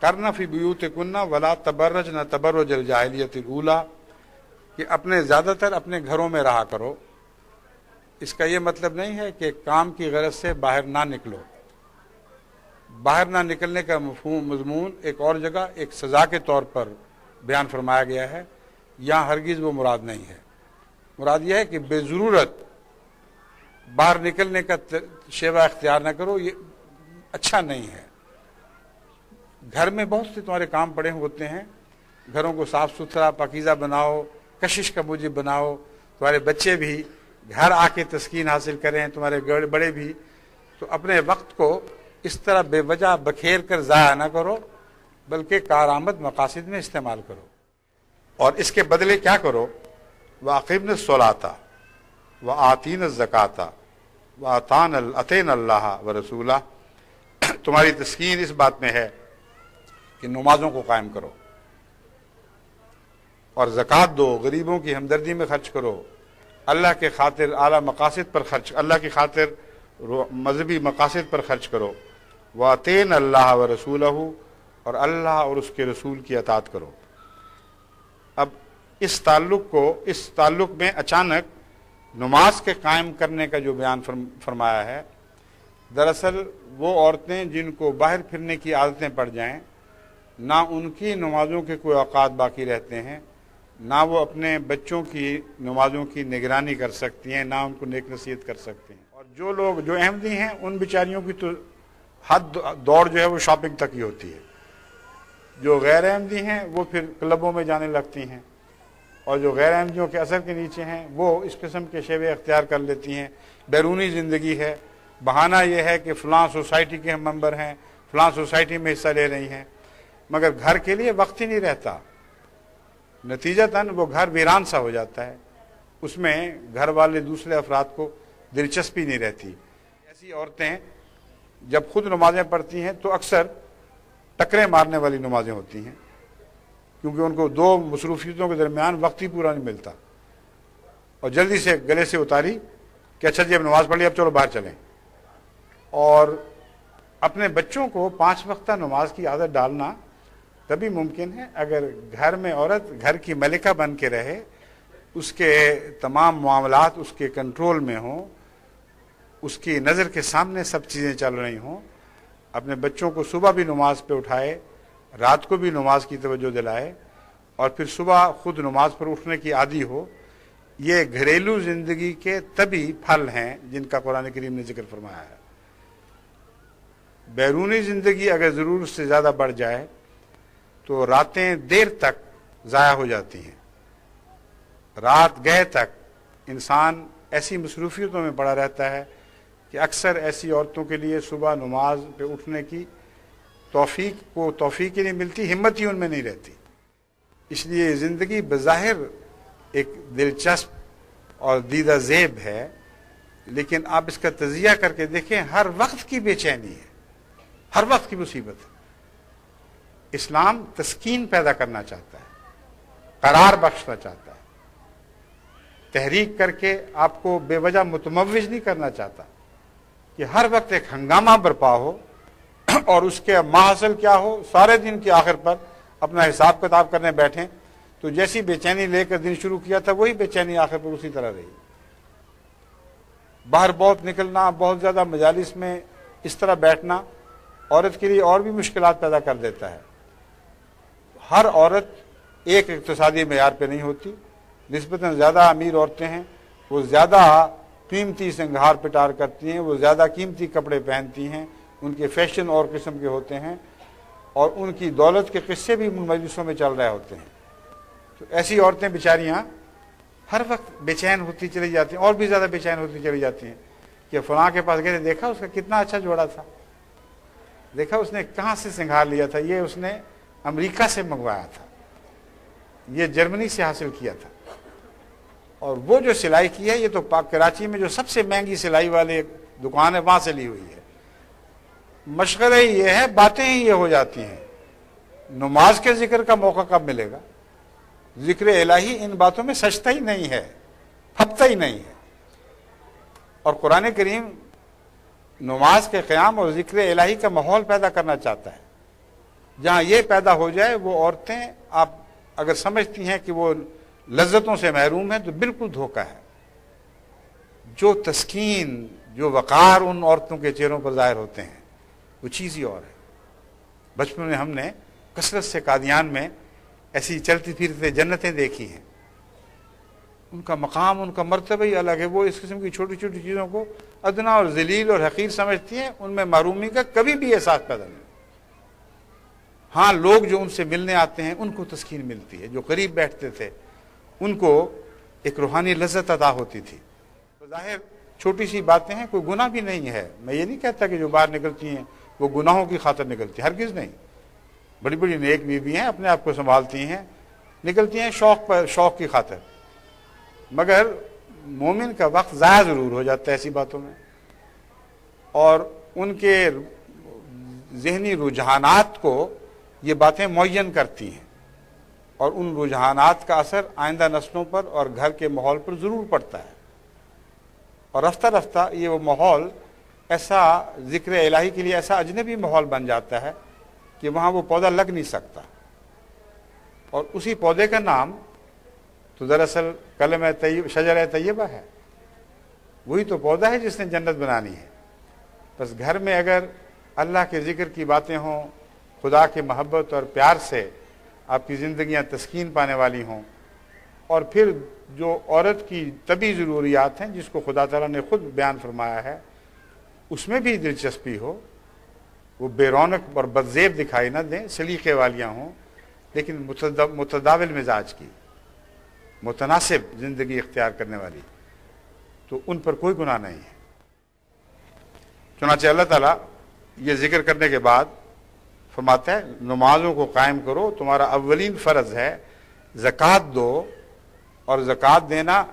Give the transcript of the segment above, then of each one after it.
کرنا فی بیوتکن ولا تبرجن تبرج الجاہلیت الاولی، کہ زیادہ تر اپنے گھروں میں رہا کرو۔ اس کا یہ مطلب نہیں ہے کہ کام کی غرض سے باہر نہ نکلو۔ باہر نہ نکلنے کا مضمون ایک اور جگہ ایک سزا کے طور پر بیان فرمایا گیا ہے، یہاں ہرگز وہ مراد نہیں ہے۔ مراد یہ ہے کہ بے ضرورت باہر نکلنے کا شیوہ اختیار نہ کرو، یہ اچھا نہیں ہے۔ گھر میں بہت سے تمہارے کام پڑے ہوتے ہیں، گھروں کو صاف ستھرا پاکیزہ بناؤ، کشش کا موجب بناؤ، تمہارے بچے بھی گھر آ کے تسکین حاصل کریں، تمہارے بڑے بھی، تو اپنے وقت کو اس طرح بے وجہ بکھیر کر ضائع نہ کرو، بلکہ کارآمد مقاصد میں استعمال کرو۔ اور اس کے بدلے کیا کرو؟ وَأَقِمْنَ الصَّلَاةَ وَآتِينَ الزَّكَاةَ وَأَطِعْنَ اللَّهَ وَرَسُولَهُ، تمہاری تسکین اس بات میں ہے کہ نمازوں کو قائم کرو اور زکوٰۃ دو، غریبوں کی ہمدردی میں خرچ کرو، اللہ کے خاطر اعلیٰ مقاصد پر خرچ، اللہ کی خاطر مذہبی مقاصد پر خرچ کرو۔ وَأَطِعْنَ اللَّهَ وَرَسُولَهُ، اور اللہ اور اس کے رسول کی اطاعت کرو۔ اب اس تعلق میں اچانک نماز کے قائم کرنے کا جو بیان فرمایا ہے، دراصل وہ عورتیں جن کو باہر پھرنے کی عادتیں پڑ جائیں، نہ ان کی نمازوں کے کوئی اوقات باقی رہتے ہیں، نہ وہ اپنے بچوں کی نمازوں کی نگرانی کر سکتی ہیں، نہ ان کو نیک نصیحت کر سکتی ہیں۔ اور جو لوگ جو احمدی ہیں، ان بیچاریوں کی تو حد دوڑ جو ہے وہ شاپنگ تک ہی ہوتی ہے۔ جو غیر احمدی ہیں وہ پھر کلبوں میں جانے لگتی ہیں، اور جو غیر احمدیوں کے اثر کے نیچے ہیں وہ اس قسم کے شیوے اختیار کر لیتی ہیں۔ بیرونی زندگی ہے، بہانہ یہ ہے کہ فلاں سوسائٹی کے ہم ممبر ہیں، فلاں سوسائٹی میں حصہ لے رہی ہیں، مگر گھر کے لیے وقت ہی نہیں رہتا۔ نتیجتاً وہ گھر ویران سا ہو جاتا ہے، اس میں گھر والے دوسرے افراد کو دلچسپی نہیں رہتی۔ ایسی عورتیں جب خود نمازیں پڑھتی ہیں تو اکثر ٹکریں مارنے والی نمازیں ہوتی ہیں، کیونکہ ان کو دو مصروفیتوں کے درمیان وقت ہی پورا نہیں ملتا، اور جلدی سے گلے سے اتاری کہ اچھا جی اب نماز پڑھ لی، اب چلو باہر چلیں۔ اور اپنے بچوں کو 5 وقتہ نماز کی عادت ڈالنا تبھی ممکن ہے اگر گھر میں عورت گھر کی ملکہ بن کے رہے، اس کے تمام معاملات اس کے کنٹرول میں ہوں، اس کی نظر کے سامنے سب چیزیں چل رہی ہوں، اپنے بچوں کو صبح بھی نماز پہ اٹھائے، رات کو بھی نماز کی توجہ دلائے، اور پھر صبح خود نماز پر اٹھنے کی عادی ہو۔ یہ گھریلو زندگی کے طبی پھل ہیں جن کا قرآن کریم نے ذکر فرمایا ہے۔ بیرونی زندگی اگر ضرورت سے زیادہ بڑھ جائے تو راتیں دیر تک ضائع ہو جاتی ہیں، رات گئے تک انسان ایسی مصروفیتوں میں پڑا رہتا ہے کہ اکثر ایسی عورتوں کے لیے صبح نماز پہ اٹھنے کی توفیق ہی نہیں ملتی، ہمت ہی ان میں نہیں رہتی۔ اس لیے زندگی بظاہر ایک دلچسپ اور دیدہ زیب ہے، لیکن آپ اس کا تجزیہ کر کے دیکھیں، ہر وقت کی بے چینی ہے، ہر وقت کی مصیبت ہے۔ اسلام تسکین پیدا کرنا چاہتا ہے، قرار بخشنا چاہتا ہے، تحریک کر کے آپ کو بے وجہ متموج نہیں کرنا چاہتا کہ ہر وقت ایک ہنگامہ برپا ہو اور اس کے ماحصل کیا ہو، سارے دن کے آخر پر اپنا حساب کتاب کرنے بیٹھیں تو جیسی بے چینی لے کر دن شروع کیا تھا وہی بے چینی آخر پر اسی طرح رہی۔ باہر بہت نکلنا، بہت زیادہ مجالس میں اس طرح بیٹھنا عورت کے لیے اور بھی مشکلات پیدا کر دیتا ہے۔ ہر عورت ایک اقتصادی معیار پہ نہیں ہوتی، نسبتاً زیادہ امیر عورتیں ہیں، وہ زیادہ قیمتی سنگھار پٹار کرتی ہیں، وہ زیادہ قیمتی کپڑے پہنتی ہیں، ان کے فیشن اور قسم کے ہوتے ہیں، اور ان کی دولت کے قصے بھی مجلسوں میں چل رہے ہوتے ہیں۔ تو ایسی عورتیں بیچاریاں ہر وقت بے چین ہوتی چلی جاتی ہیں، اور بھی زیادہ بے چین ہوتی چلی جاتی ہیں کہ فلاں کے پاس گئے، دیکھا اس کا کتنا اچھا جوڑا تھا، دیکھا اس نے کہاں سے سنگھار لیا تھا، یہ اس نے امریکہ سے منگوایا تھا، یہ جرمنی سے حاصل کیا تھا، اور وہ جو سلائی کی ہے یہ تو کراچی میں جو سب سے مہنگی سلائی والے دکان ہے وہاں سے لی ہوئی ہے۔ مشغلہ ہی یہ ہے، باتیں ہی یہ ہو جاتی ہیں۔ نماز کے ذکر کا موقع کب ملے گا؟ ذکر الہی ان باتوں میں سچتا ہی نہیں ہے، پھپتا ہی نہیں ہے۔ اور قرآن کریم نماز کے قیام اور ذکر الہی کا ماحول پیدا کرنا چاہتا ہے۔ جہاں یہ پیدا ہو جائے وہ عورتیں آپ اگر سمجھتی ہیں کہ وہ لذتوں سے محروم ہیں تو بالکل دھوکہ ہے. جو تسکین، جو وقار ان عورتوں کے چہروں پر ظاہر ہوتے ہیں وہ چیز ہی اور ہے. بچپن میں ہم نے کثرت سے قادیان میں ایسی چلتی پھرتے جنتیں دیکھی ہیں. ان کا مقام، ان کا مرتبہ ہی الگ ہے. وہ اس قسم کی چھوٹی چھوٹی چیزوں کو ادنا اور ذلیل اور حقیر سمجھتی ہیں. ان میں محرومی کا کبھی بھی احساس پیدا نہیں. ہاں لوگ جو ان سے ملنے آتے ہیں ان کو تسکین ملتی ہے. جو قریب بیٹھتے تھے ان کو ایک روحانی لذت عطا ہوتی تھی. ظاہر چھوٹی سی باتیں ہیں، کوئی گناہ بھی نہیں ہے. میں یہ نہیں کہتا کہ جو باہر نکلتی ہیں وہ گناہوں کی خاطر نکلتی ہیں، ہرگز نہیں. بڑی بڑی نیک بیوی ہیں، اپنے آپ کو سنبھالتی ہیں، نکلتی ہیں شوق کی خاطر. مگر مومن کا وقت ضائع ضرور ہو جاتا ہے ایسی باتوں میں، اور ان کے ذہنی رجحانات کو یہ باتیں معین کرتی ہیں، اور ان رجحانات کا اثر آئندہ نسلوں پر اور گھر کے ماحول پر ضرور پڑتا ہے. اور رفتہ رفتہ یہ وہ ماحول ایسا ذکر الہی کے لیے ایسا اجنبی ماحول بن جاتا ہے کہ وہاں وہ پودا لگ نہیں سکتا. اور اسی پودے کا نام تو دراصل کلمہ طیب، شجرہ طیبہ ہے. وہی تو پودا ہے جس نے جنت بنانی ہے. بس گھر میں اگر اللہ کے ذکر کی باتیں ہوں، خدا کی محبت اور پیار سے آپ کی زندگیاں تسکین پانے والی ہوں، اور پھر جو عورت کی طبی ضروریات ہیں جس کو خدا تعالیٰ نے خود بیان فرمایا ہے اس میں بھی دلچسپی ہو، وہ بے رونق اور بدزیب دکھائی نہ دیں، سلیقے والیاں ہوں، لیکن متداول مزاج کی، متناسب زندگی اختیار کرنے والی، تو ان پر کوئی گناہ نہیں ہے. چنانچہ اللہ تعالیٰ یہ ذکر کرنے کے بعد فرماتا ہے نمازوں کو قائم کرو، تمہارا اولین فرض ہے. زکوٰۃ دو، اور زکوٰۃ دینا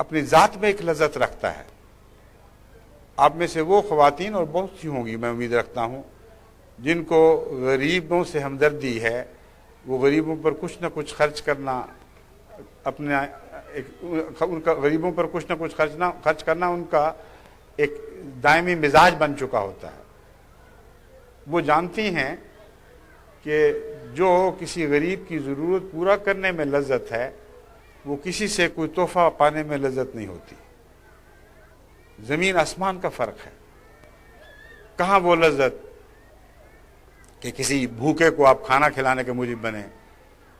اپنی ذات میں ایک لذت رکھتا ہے. آپ میں سے وہ خواتین، اور بہت سی ہوں گی میں امید رکھتا ہوں، جن کو غریبوں سے ہمدردی ہے، وہ غریبوں پر کچھ نہ کچھ خرچ کرنا، اپنا ان کا غریبوں پر کچھ نہ کچھ خرچ کرنا ان کا ایک دائمی مزاج بن چکا ہوتا ہے. وہ جانتی ہیں کہ جو کسی غریب کی ضرورت پورا کرنے میں لذت ہے وہ کسی سے کوئی تحفہ پانے میں لذت نہیں ہوتی. زمین آسمان کا فرق ہے. کہاں وہ لذت کہ کسی بھوکے کو آپ کھانا کھلانے کے موجب بنے،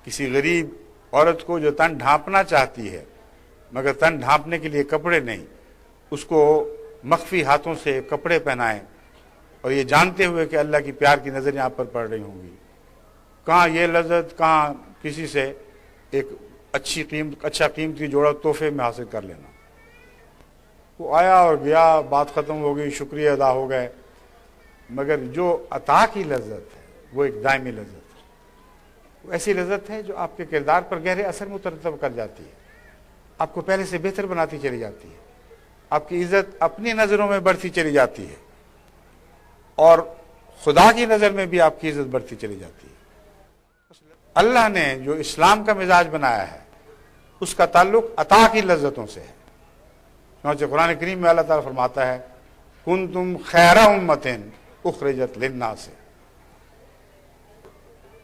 کسی غریب عورت کو جو تن ڈھانپنا چاہتی ہے مگر تن ڈھانپنے کے لیے کپڑے نہیں، اس کو مخفی ہاتھوں سے کپڑے پہنائیں، اور یہ جانتے ہوئے کہ اللہ کی پیار کی نظریں آپ پر پڑ رہی ہوں گی. کہاں یہ لذت، کہاں کسی سے ایک اچھا قیمتی جوڑا تحفے میں حاصل کر لینا. وہ آیا اور گیا، بات ختم ہو گئی، شکریہ ادا ہو گئے. مگر جو عطا کی لذت ہے وہ ایک دائمی لذت ہے. وہ ایسی لذت ہے جو آپ کے کردار پر گہرے اثر مترتب کر جاتی ہے، آپ کو پہلے سے بہتر بناتی چلی جاتی ہے، آپ کی عزت اپنی نظروں میں بڑھتی چلی جاتی ہے، اور خدا کی نظر میں بھی آپ کی عزت بڑھتی چلی جاتی ہے. اللہ نے جو اسلام کا مزاج بنایا ہے اس کا تعلق عطا کی لذتوں سے ہے. چنانچہ قرآن کریم میں اللہ تعالیٰ فرماتا ہے کنتم خیر امت اخرجت للناس،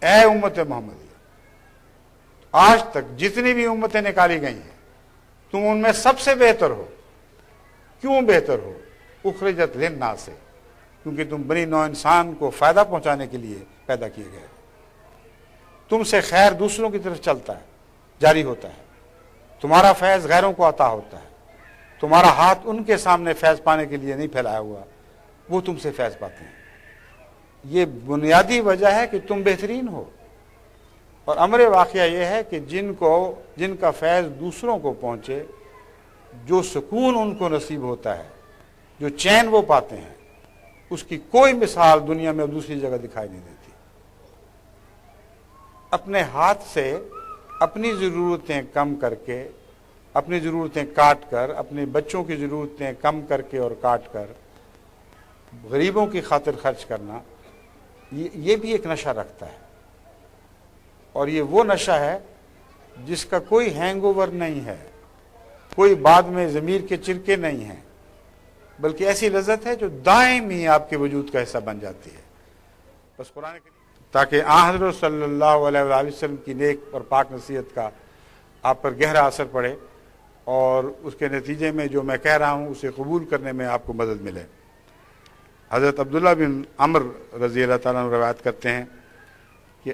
اے امت محمدیہ، آج تک جتنی بھی امتیں نکالی گئی ہیں تم ان میں سب سے بہتر ہو. کیوں بہتر ہو؟ اخرجت للناس، کیونکہ تم بنی نوع انسان کو فائدہ پہنچانے کے لیے پیدا کیے گئے. تم سے خیر دوسروں کی طرف چلتا ہے، جاری ہوتا ہے. تمہارا فیض غیروں کو عطا ہوتا ہے. تمہارا ہاتھ ان کے سامنے فیض پانے کے لیے نہیں پھیلایا ہوا، وہ تم سے فیض پاتے ہیں. یہ بنیادی وجہ ہے کہ تم بہترین ہو. اور امر واقعہ یہ ہے کہ جن کا فیض دوسروں کو پہنچے، جو سکون ان کو نصیب ہوتا ہے، جو چین وہ پاتے ہیں، اس کی کوئی مثال دنیا میں دوسری جگہ دکھائی نہیں دیتی. اپنے ہاتھ سے اپنی ضرورتیں کم کر کے، اپنی ضرورتیں کاٹ کر، اپنے بچوں کی ضرورتیں کم کر کے اور کاٹ کر غریبوں کی خاطر خرچ کرنا، یہ بھی ایک نشہ رکھتا ہے. اور یہ وہ نشہ ہے جس کا کوئی ہینگ اوور نہیں ہے، کوئی بعد میں ضمیر کے چرکے نہیں ہیں، بلکہ ایسی لذت ہے جو دائم ہی آپ کے وجود کا حصہ بن جاتی ہے. بس تاکہ حضرت صلی اللہ علیہ وآلہ وسلم کی نیک اور پاک نصیحت کا آپ پر گہرا اثر پڑے اور اس کے نتیجے میں جو میں کہہ رہا ہوں اسے قبول کرنے میں آپ کو مدد ملے۔ حضرت عبداللہ بن عمر رضی اللہ تعالیٰ عنہ روایت کرتے ہیں کہ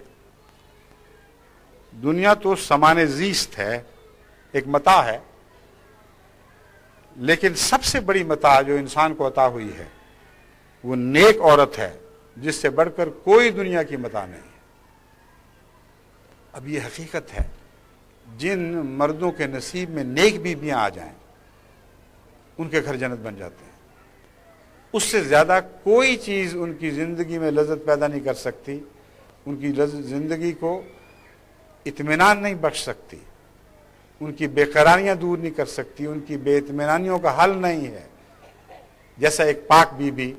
دنیا تو سامان زیست ہے، ایک متاع ہے، لیکن سب سے بڑی متاع جو انسان کو عطا ہوئی ہے وہ نیک عورت ہے، جس سے بڑھ کر کوئی دنیا کی متاع نہیں ہے۔ اب یہ حقیقت ہے، جن مردوں کے نصیب میں نیک بیویاں آ جائیں ان کے گھر جنت بن جاتے ہیں۔ اس سے زیادہ کوئی چیز ان کی زندگی میں لذت پیدا نہیں کر سکتی، ان کی زندگی کو اطمینان نہیں بخش سکتی، ان کی بے قراریاں دور نہیں کر سکتی، ان کی بے اطمینانیوں کا حل نہیں ہے، جیسا ایک پاک بیوی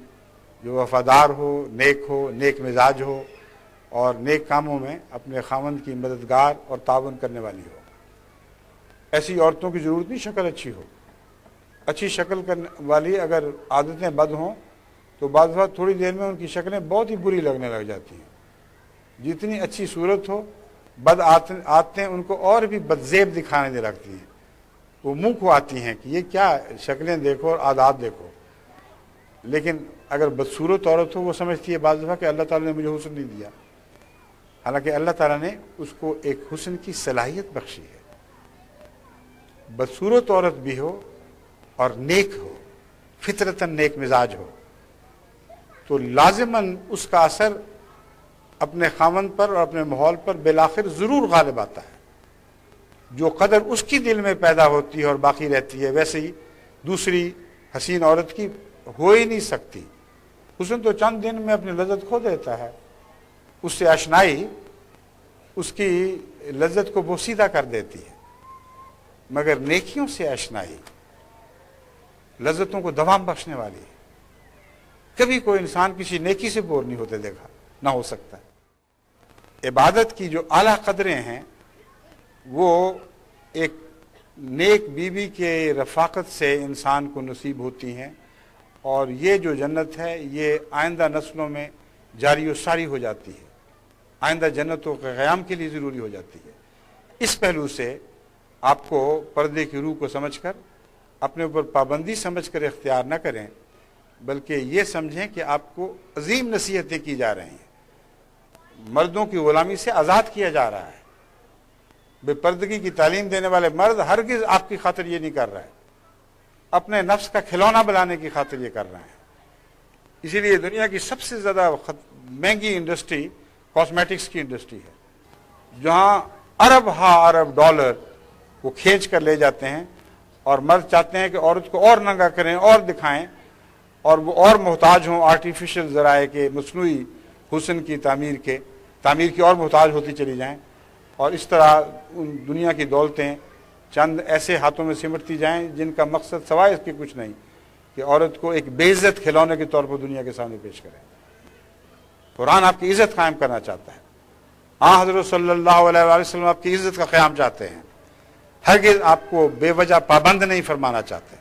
جو وفادار ہو، نیک مزاج ہو اور نیک کاموں میں اپنے خاوند کی مددگار اور تعاون کرنے والی ہو۔ ایسی عورتوں کی ضرورت نہیں شکل اچھی ہو، اچھی شکل کرنے والی اگر عادتیں بد ہوں تو بعض وقت تھوڑی دیر میں ان کی شکلیں بہت ہی بری لگنے لگ جاتی ہیں۔ جتنی اچھی صورت ہو، بد عادتیں ان کو اور بھی بدزیب دکھانے لگتی ہیں، وہ منہ کو آتی ہیں کہ یہ کیا شکلیں دیکھو اور عادات دیکھو۔ لیکن اگر بدصورت عورت ہو، وہ سمجھتی ہے بعض دفعہ کہ اللہ تعالیٰ نے مجھے حسن نہیں دیا، حالانکہ اللہ تعالیٰ نے اس کو ایک حسن کی صلاحیت بخشی ہے۔ بدصورت عورت بھی ہو اور نیک ہو، فطرتاً نیک مزاج ہو، تو لازماً اس کا اثر اپنے خاوند پر اور اپنے ماحول پر بالآخر ضرور غالب آتا ہے۔ جو قدر اس کی دل میں پیدا ہوتی ہے اور باقی رہتی ہے، ویسے ہی دوسری حسین عورت کی ہو ہی نہیں سکتی۔ حسن تو چند دن میں اپنی لذت کھو دیتا ہے، اس سے اشنائی اس کی لذت کو بوسیدہ کر دیتی ہے، مگر نیکیوں سے اشنائی لذتوں کو دوام بخشنے والی ہے۔ کبھی کوئی انسان کسی نیکی سے بور نہیں ہوتے دیکھا، نہ ہو سکتا۔ عبادت کی جو اعلیٰ قدریں ہیں وہ ایک نیک بیوی کے رفاقت سے انسان کو نصیب ہوتی ہیں، اور یہ جو جنت ہے یہ آئندہ نسلوں میں جاری و ساری ہو جاتی ہے، آئندہ جنتوں کے قیام کے لیے ضروری ہو جاتی ہے۔ اس پہلو سے آپ کو پردے کی روح کو سمجھ کر، اپنے اوپر پابندی سمجھ کر اختیار نہ کریں، بلکہ یہ سمجھیں کہ آپ کو عظیم نصیحتیں کی جا رہی ہیں، مردوں کی غلامی سے آزاد کیا جا رہا ہے۔ بے پردگی کی تعلیم دینے والے مرد ہرگز آپ کی خاطر یہ نہیں کر رہے، اپنے نفس کا کھلونا بنانے کی خاطر یہ کر رہے ہیں۔ اسی لیے دنیا کی سب سے زیادہ مہنگی انڈسٹری کاسمیٹکس کی انڈسٹری ہے، جہاں ارب ارب ڈالر وہ کھینچ کر لے جاتے ہیں، اور مرد چاہتے ہیں کہ عورت کو اور ننگا کریں اور دکھائیں، اور وہ اور محتاج ہوں آرٹیفیشل ذرائع کے، مصنوعی حسن کی تعمیر کی اور محتاج ہوتی چلی جائیں، اور اس طرح ان دنیا کی دولتیں چند ایسے ہاتھوں میں سمٹتی جائیں جن کا مقصد سوائے اس کے کچھ نہیں کہ عورت کو ایک بے عزت کھلونے کے طور پر دنیا کے سامنے پیش کریں۔ قرآن آپ کی عزت قائم کرنا چاہتا ہے، حضرت صلی اللہ علیہ وآلہ وسلم آپ کی عزت کا قیام چاہتے ہیں، ہرگز آپ کو بے وجہ پابند نہیں فرمانا چاہتے،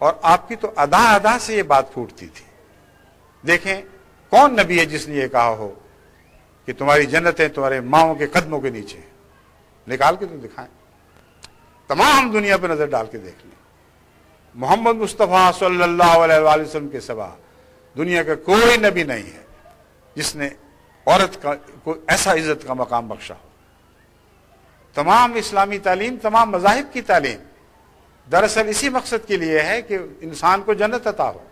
اور آپ کی تو ادا سے یہ بات پھوٹتی تھی۔ دیکھیں کون نبی ہے جس نے یہ کہا ہو کہ تمہاری جنتیں تمہارے ماؤں کے قدموں کے نیچے ہیں؟ نکال کے تو دکھائیں، تمام دنیا پہ نظر ڈال کے دیکھ لیں، محمد مصطفیٰ صلی اللہ علیہ وآلہ وسلم کے سوا دنیا کا کوئی نبی نہیں ہے جس نے عورت کو ایسا عزت کا مقام بخشا ہو۔ تمام اسلامی تعلیم، تمام مذاہب کی تعلیم دراصل اسی مقصد کے لیے ہے کہ انسان کو جنت عطا ہو،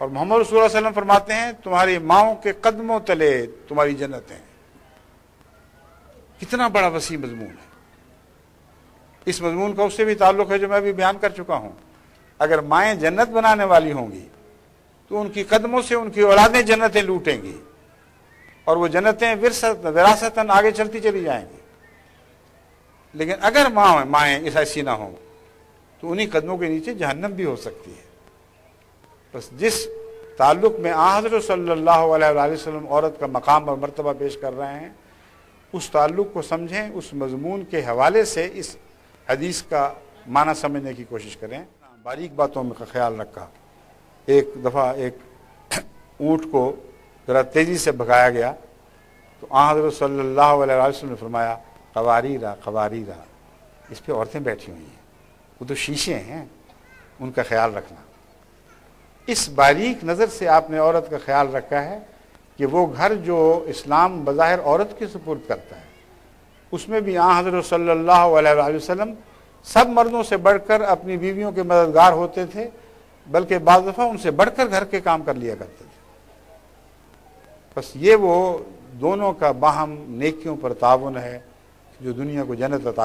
اور محمد رسول اللہ علیہ وسلم فرماتے ہیں تمہاری ماؤں کے قدموں تلے تمہاری جنتیں۔ کتنا بڑا وسیع مضمون ہے۔ اس مضمون کا اس سے بھی تعلق ہے جو میں ابھی بیان کر چکا ہوں۔ اگر مائیں جنت بنانے والی ہوں گی تو ان کی قدموں سے ان کی اولادیں جنتیں لوٹیں گی، اور وہ جنتیں وراثتاً آگے چلتی چلی جائیں گی۔ لیکن اگر مائیں ایسی نہ ہوں تو انہی قدموں کے نیچے جہنم بھی ہو سکتی ہے۔ بس جس تعلق میں حضرت صلی اللہ علیہ وآلہ وسلم عورت کا مقام اور مرتبہ پیش کر رہے ہیں، اس تعلق کو سمجھیں، اس مضمون کے حوالے سے اس حدیث کا معنی سمجھنے کی کوشش کریں۔ باریک باتوں میں کا خیال رکھا۔ ایک دفعہ ایک اونٹ کو ذرا تیزی سے بھگایا گیا تو آن حضرت صلی اللہ علیہ وسلم نے فرمایا قواریرا قواریرا، اس پہ عورتیں بیٹھی ہوئی ہیں، وہ تو شیشے ہیں، ان کا خیال رکھنا۔ اس باریک نظر سے آپ نے عورت کا خیال رکھا ہے کہ وہ گھر جو اسلام بظاہر عورت کے سپرد کرتا ہے، اس میں بھی آن حضرت صلی اللہ علیہ وسلم سب مردوں سے بڑھ کر اپنی بیویوں کے مددگار ہوتے تھے، بلکہ بعض دفعہ ان سے بڑھ کر گھر کے کام کر لیا کرتے تھے۔ بس یہ وہ دونوں کا باہم نیکیوں پر تعاون ہے جو دنیا کو جنت عطا